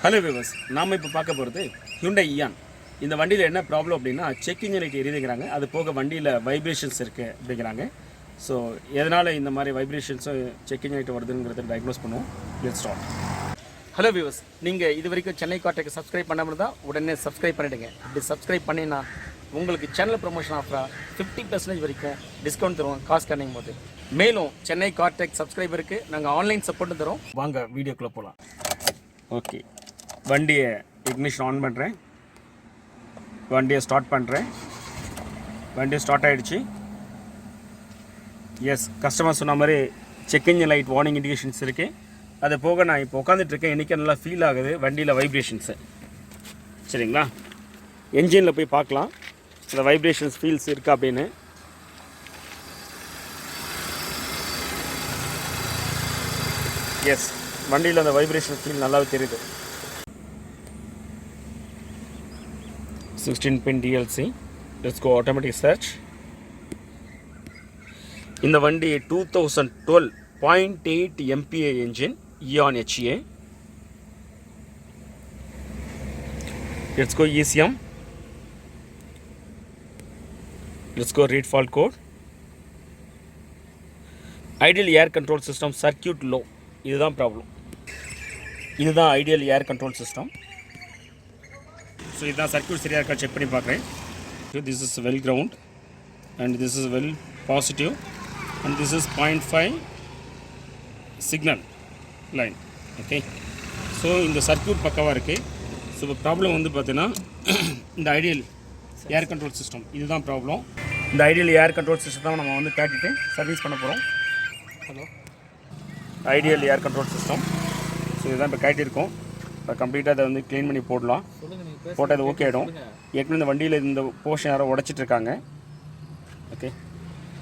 Hello viewers, நாம் இப்போ பார்க்க போகிறது Hyundai EON. இந்த வண்டியில் என்ன ப்ராப்ளம் அப்படின்னா செக் இன்ஜின் லைட் எரியுதுங்கிறாங்க. அது போக வண்டியில் வைப்ரேஷன்ஸ் இருக்குது அப்படிங்கிறாங்க. ஸோ எதனால் இந்த மாதிரி வைப்ரேஷன்ஸும் செக் இன்ஜின் லைட் வருதுங்கிறத டயக்னோஸ் பண்ணுவோம். Let's start. ஹலோ வியூவர்ஸ், நீங்கள் இது வரைக்கும் சென்னை கார்டெக் சப்ஸ்கிரைப் பண்ணாமல் தான் உடனே சப்ஸ்கிரைப் பண்ணிவிடுங்க. இப்படி சப்ஸ்கிரைப் பண்ணினா உங்களுக்கு சேனல் ப்ரொமோஷன் ஆஃபராக 50% வரைக்கும் டிஸ்கவுண்ட் தருவோம் காசு கண்ணிங் போது. மேலும் சென்னை கார்டெக் சப்ஸ்கிரைபருக்கு நாங்கள் ஆன்லைன் சப்போர்ட்டும் தரோம். வாங்க வீடியோக்குள்ளே போகலாம். ஓகே, வண்டியை இக்னிஷன் ஆன் பண்ணுறேன், வண்டியை ஸ்டார்ட் பண்ணுறேன். வண்டி ஸ்டார்ட் ஆகிடுச்சு. எஸ், கஸ்டமர் சொன்ன மாதிரி check engine light warning indications இருக்குது. அது போக நான் இப்போ உட்காந்துட்ருக்கேன், இன்றைக்கி நல்லா ஃபீல் ஆகுது வண்டியில் வைப்ரேஷன்ஸு. சரிங்களா, என்ஜினில் போய் பார்க்கலாம் இந்த வைப்ரேஷன்ஸ் ஃபீல்ஸ் இருக்கா அப்படின்னு. எஸ், வண்டியில் அந்த வைப்ரேஷன் ஃபீல் நல்லாவே தெரியுது. 16 pin DLC. Let's go automatic search. இந்த வண்டி 2012 0.8 MPA engine EON HA. Let's go ECM. Let's go read fault code. Idle air control system circuit low. இதுதான் ப்ராப்ளம். இதுதான் idle air control system. So இதுதான் circuit சரியாக இருக்கா check பண்ணி பார்க்குறேன். This is well ground and this is well positive and this is 0.5 signal line. Okay, so இந்த circuit பக்கவாக இருக்குது. ஸோ இப்போ ப்ராப்ளம் வந்து பார்த்தீங்கன்னா இந்த ஐடியல் ஏர் கண்ட்ரோல் சிஸ்டம் இதுதான் ப்ராப்ளம். இந்த ஐடியல் ஏர் கண்ட்ரோல் சிஸ்டம் தான் நம்ம வந்து கேட்டுட்டு சர்வீஸ் பண்ண போகிறோம். Hello, ideal air control system. So இதுதான் இப்போ கேட்டிருக்கோம். இப்போ கம்ப்ளீட்டாக அதை வந்து க்ளீன் பண்ணி போடலாம். போட்டால் அது ஓகே ஆகிடும். ஏற்கனவே இந்த வண்டியில் இந்த போர்ஷன் யாரோ உடச்சிட்டு இருக்காங்க. ஓகே,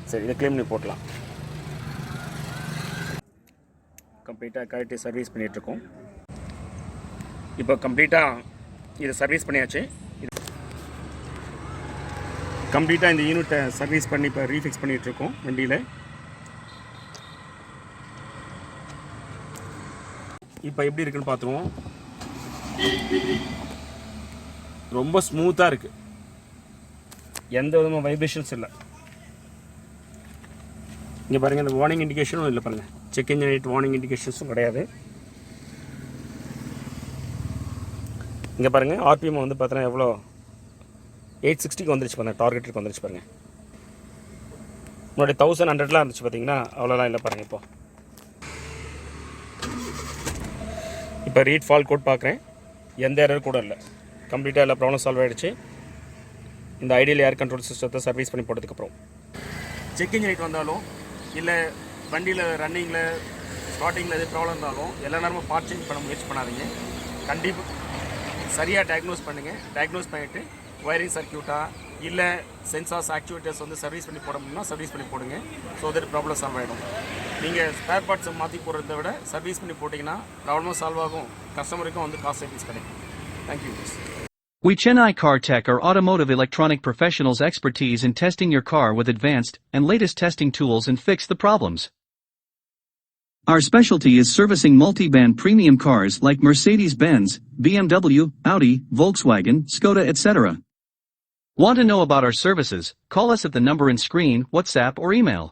சரி, இதை க்ளீன் பண்ணி போடலாம். கம்ப்ளீட்டாக கரெக்டாக சர்வீஸ் பண்ணிகிட்ருக்கோம். இப்போ கம்ப்ளீட்டாக இதை சர்வீஸ் பண்ணியாச்சு. கம்ப்ளீட்டாக இந்த யூனிட்டை சர்வீஸ் பண்ணி இப்போ ரீஃபிக்ஸ் பண்ணிகிட்ருக்கோம் வண்டியில். இப்போ எப்படி இருக்குன்னு பார்த்துருவோம். ரொம்ப ஸ்மூத்தாக இருக்குது, எந்த விதமாக வைப்ரேஷன்ஸ் இல்லை. இங்கே பாருங்கள், இந்த வார்னிங் இண்டிகேஷனும் இல்லை பாருங்கள். செக் இன்ஜின் லைட் வார்னிங் இண்டிகேஷன்ஸும் கிடையாது. இங்கே பாருங்கள், ஆர்பிஎம் வந்து பார்த்தீங்கன்னா எவ்வளோ 860க்கு வந்துருச்சு பாருங்கள், டார்கெட்டுக்கு வந்துருச்சு பாருங்கள். முன்னாடி 1100லாம் இருந்துச்சு பார்த்தீங்கன்னா, அவ்வளோலாம் இல்லை பாருங்கள். இப்போ ரீட் ஃபால்ட் கோட் பார்க்குறேன், எந்த எரர் கூட இல்லை. கம்ப்ளீட்டாக எல்லா ப்ராப்ளம் சால்வ் ஆகிடுச்சு. இந்த ஐடியல் ஏர் கண்ட்ரோல் சிஸ்டத்தை சர்வீஸ் பண்ணி போட்டதுக்கப்புறம் செக் இன்ஜின் லைட் வந்தாலும் இல்லை வண்டியில் ரன்னிங்கில் ஸ்டார்டிங்கில் எது ப்ராப்ளம் இருந்தாலும் எல்லா நேரமும் பார்ட் சேஞ்ச் பண்ண முயற்சி பண்ணாதீங்க. கண்டிப்பாக சரியாக டயக்னோஸ் பண்ணுங்கள். டயக்னோஸ் பண்ணிவிட்டு ஒயரிங் சர்க்யூட்டாக இல்லை சென்சார்ஸ் ஆக்டிவேட்டர்ஸ் வந்து சர்வீஸ் பண்ணி போட முடியும்னா சர்வீஸ் பண்ணி போடுங்க. ஸோ தட் ப்ராப்ளம் சால்வ் ஆகிடும். நீங்கள் ஸ்பேர் பார்ட்ஸை மாற்றி போடுறத விட சர்வீஸ் பண்ணி போட்டிங்கன்னா ப்ராப்ளமும் சால்வ் ஆகும், கஸ்டமருக்கும் வந்து காஸ்ட் சேவிங்ஸ் கிடைக்கும். Thank you. We Chennai Car Tech are automotive electronic professionals expertise in testing your car with advanced and latest testing tools and fix the problems. Our specialty is servicing multi-band premium cars like Mercedes-Benz, BMW, Audi, Volkswagen, Skoda etc. Want to know about our services? Call us at the number in screen, WhatsApp or email.